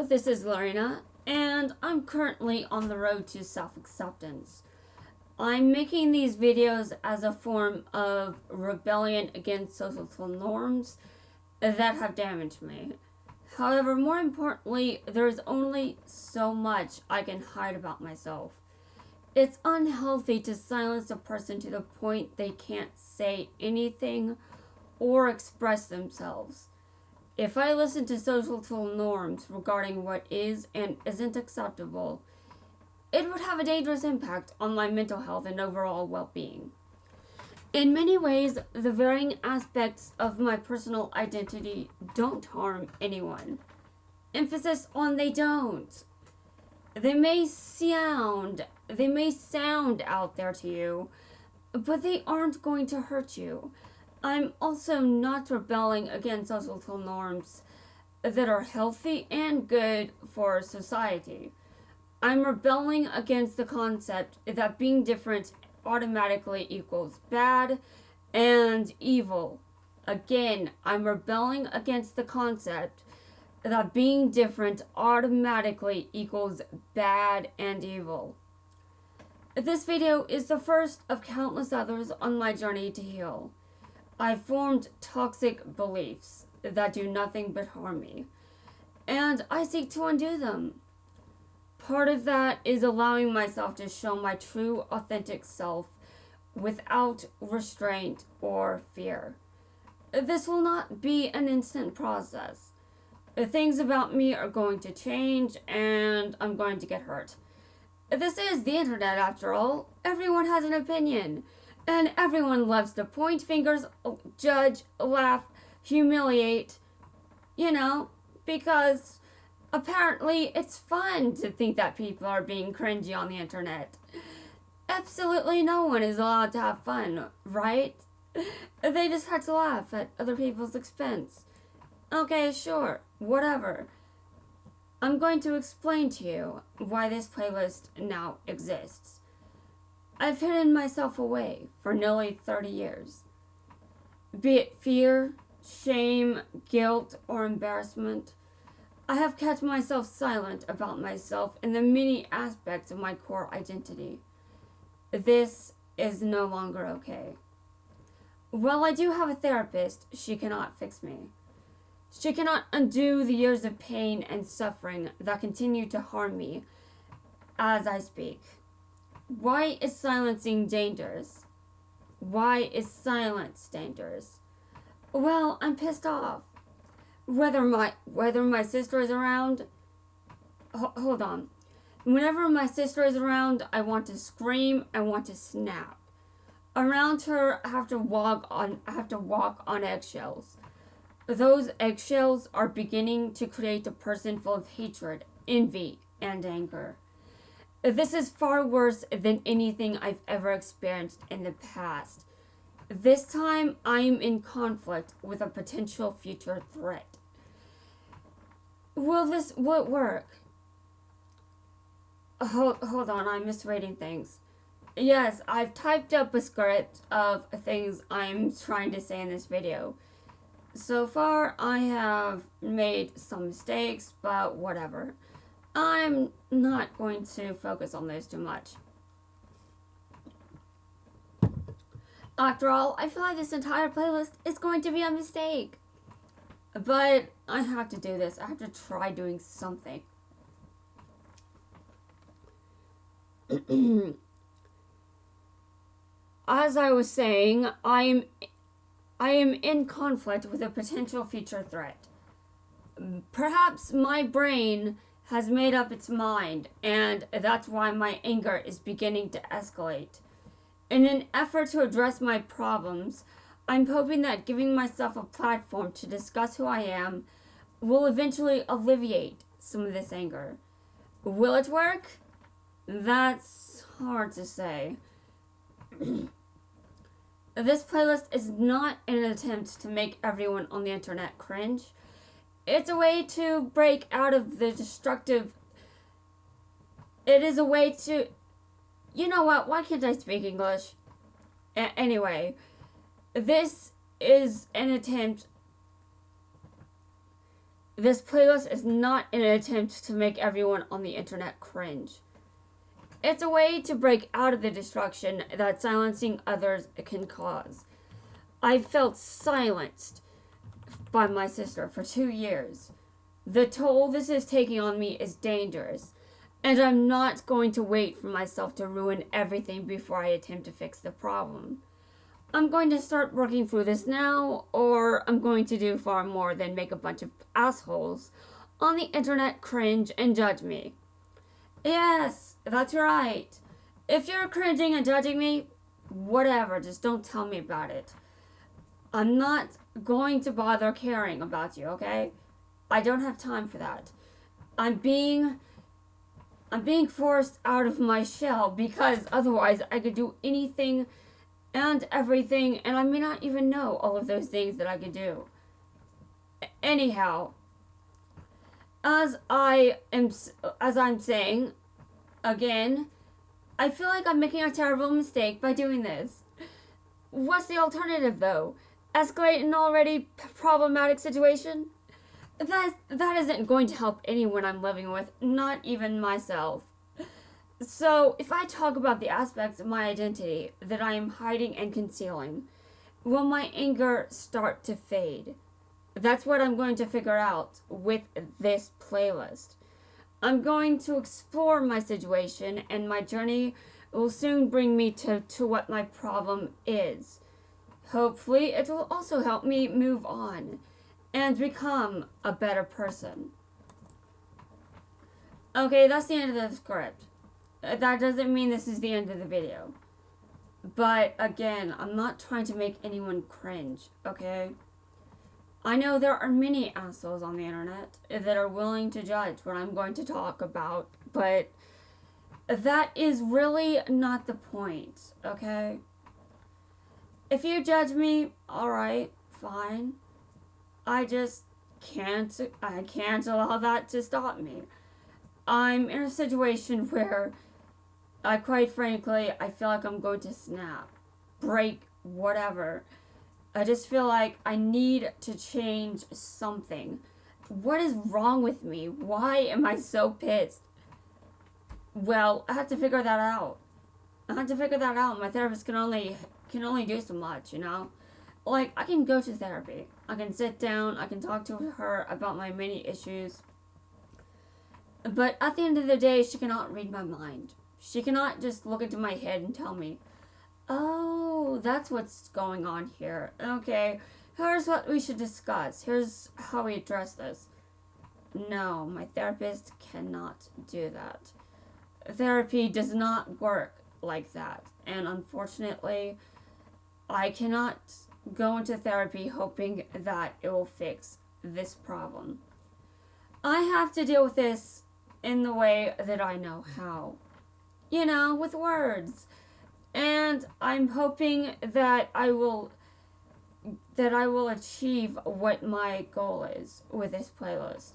Hello, this is Lerena, and I'm currently on the road to self-acceptance. I'm making these videos as a form of rebellion against social norms that have damaged me. However, more importantly, there's only so much I can hide about myself. It's unhealthy to silence a person to the point they can't say anything or express themselves. If I listen to social norms regarding what is and isn't acceptable, it would have a dangerous impact on my mental health and overall well-being. In many ways, the varying aspects of my personal identity don't harm anyone. Emphasis on they don't. They may sound out there to you, but they aren't going to hurt you. I'm also not rebelling against social norms that are healthy and good for society. I'm rebelling against the concept that being different automatically equals bad and evil. Again, I'm rebelling against the concept that being different automatically equals bad and evil. This video is the first of countless others on my journey to heal. I formed toxic beliefs that do nothing but harm me, and I seek to undo them. Part of that is allowing myself to show my true, authentic self without restraint or fear. This will not be an instant process. Things about me are going to change, and I'm going to get hurt. This is the internet, after all. Everyone has an opinion. And everyone loves to point fingers, judge, laugh, humiliate, because apparently it's fun to think that people are being cringy on the internet. Absolutely no one is allowed to have fun, right? They just have to laugh at other people's expense. Okay, sure, whatever. I'm going to explain to you why this playlist now exists. I've hidden myself away for nearly 30 years. Be it fear, shame, guilt, or embarrassment, I have kept myself silent about myself and the many aspects of my core identity. This is no longer okay. While I do have a therapist, she cannot fix me. She cannot undo the years of pain and suffering that continue to harm me as I speak. Why is silencing dangerous? Why is silence dangerous? Well, I'm pissed off. Whether my sister is around, hold on. Whenever my sister is around, I want to scream, I want to snap. Around her, I have to walk on eggshells. Those eggshells are beginning to create a person full of hatred, envy, and anger. This is far worse than anything I've ever experienced in the past. This time, I'm in conflict with a potential future threat. Will it work? Hold on, I'm misreading things. Yes, I've typed up a script of things I'm trying to say in this video. So far, I have made some mistakes, but whatever. I'm not going to focus on those too much. After all, I feel like this entire playlist is going to be a mistake. But I have to do this. I have to try doing something. As I was saying, I am in conflict with a potential future threat. Perhaps my brain has made up its mind, and that's why my anger is beginning to escalate. In an effort to address my problems, I'm hoping that giving myself a platform to discuss who I am will eventually alleviate some of this anger. Will it work? That's hard to say. This playlist is not an attempt to make everyone on the internet cringe. It's a way to break out of the destructive... It is a way to... You know what? Why can't I speak English? Anyway, this is an attempt... This playlist is not an attempt to make everyone on the internet cringe. It's a way to break out of the destruction that silencing others can cause. I felt silenced by my sister for 2 years. The toll this is taking on me is dangerous, and I'm not going to wait for myself to ruin everything before I attempt to fix the problem. I'm going to start working through this now, or I'm going to do far more than make a bunch of assholes on the internet cringe and judge me. Yes, that's right. If you're cringing and judging me, whatever, just don't tell me about it. I'm not going to bother caring about you, okay? I don't have time for that. I'm being forced out of my shell because otherwise I could do anything and everything, and I may not even know all of those things that I could do. Anyhow, as I'm saying, again, I feel like I'm making a terrible mistake by doing this. What's the alternative, though? Escalate an already problematic situation? That isn't going to help anyone I'm living with, not even myself. So, if I talk about the aspects of my identity that I am hiding and concealing, will my anger start to fade? That's what I'm going to figure out with this playlist. I'm going to explore my situation, and my journey will soon bring me to what my problem is. Hopefully, it will also help me move on and become a better person. Okay, that's the end of the script. That doesn't mean this is the end of the video. But again, I'm not trying to make anyone cringe, okay? I know there are many assholes on the internet that are willing to judge what I'm going to talk about, but that is really not the point, okay? If you judge me, alright, fine. I can't allow that to stop me. I'm in a situation where quite frankly, I feel like I'm going to snap, break, whatever. I just feel like I need to change something. What is wrong with me? Why am I so pissed? Well, I have to figure that out. My therapist can only do so much, you know? Like, I can go to therapy. I can sit down, I can talk to her about my many issues. But at the end of the day, she cannot read my mind. She cannot just look into my head and tell me, oh, that's what's going on here. Okay, here's what we should discuss. Here's how we address this. No, my therapist cannot do that. Therapy does not work like that. And unfortunately, I cannot go into therapy hoping that it will fix this problem. I have to deal with this in the way that I know how. You know, with words. And I'm hoping that I will achieve what my goal is with this playlist.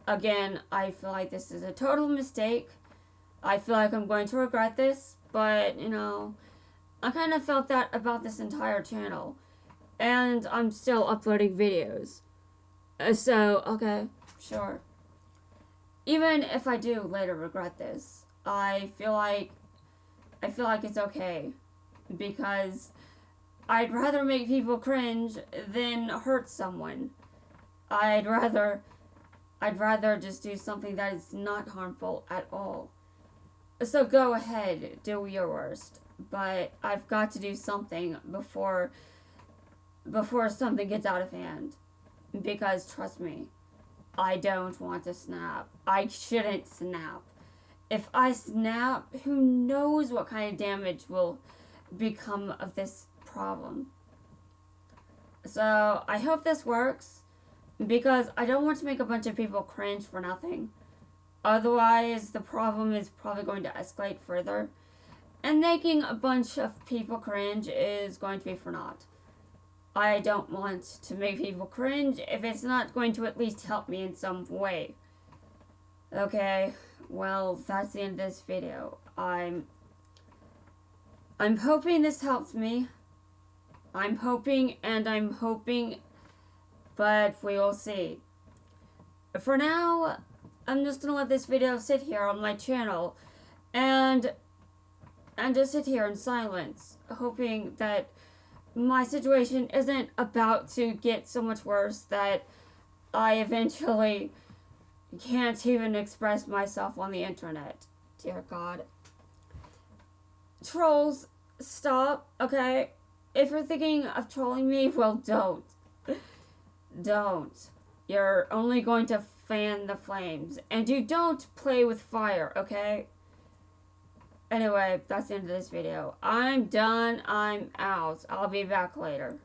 Again, I feel like this is a total mistake. I feel like I'm going to regret this, but, you know, I kind of felt that about this entire channel. And I'm still uploading videos. So, okay, sure. Even if I do later regret this, I feel like it's okay, because I'd rather make people cringe than hurt someone. I'd rather just do something that is not harmful at all. So go ahead, do your worst, but I've got to do something before something gets out of hand, because trust me, I don't want to snap. I shouldn't snap. If I snap, who knows what kind of damage will become of this problem. So, I hope this works, because I don't want to make a bunch of people cringe for nothing. Otherwise, the problem is probably going to escalate further, and making a bunch of people cringe is going to be for naught. I don't want to make people cringe if it's not going to at least help me in some way. Okay, well, that's the end of this video. I'm hoping this helps me. I'm hoping, but we will see. for now, I'm just gonna let this video sit here on my channel and just sit here in silence, hoping that my situation isn't about to get so much worse that I eventually can't even express myself on the internet. Dear God. Trolls, stop, okay? If you're thinking of trolling me, well, don't. Don't. You're only going to fan the flames. And you don't play with fire, okay? Anyway, that's the end of this video. I'm done. I'm out. I'll be back later.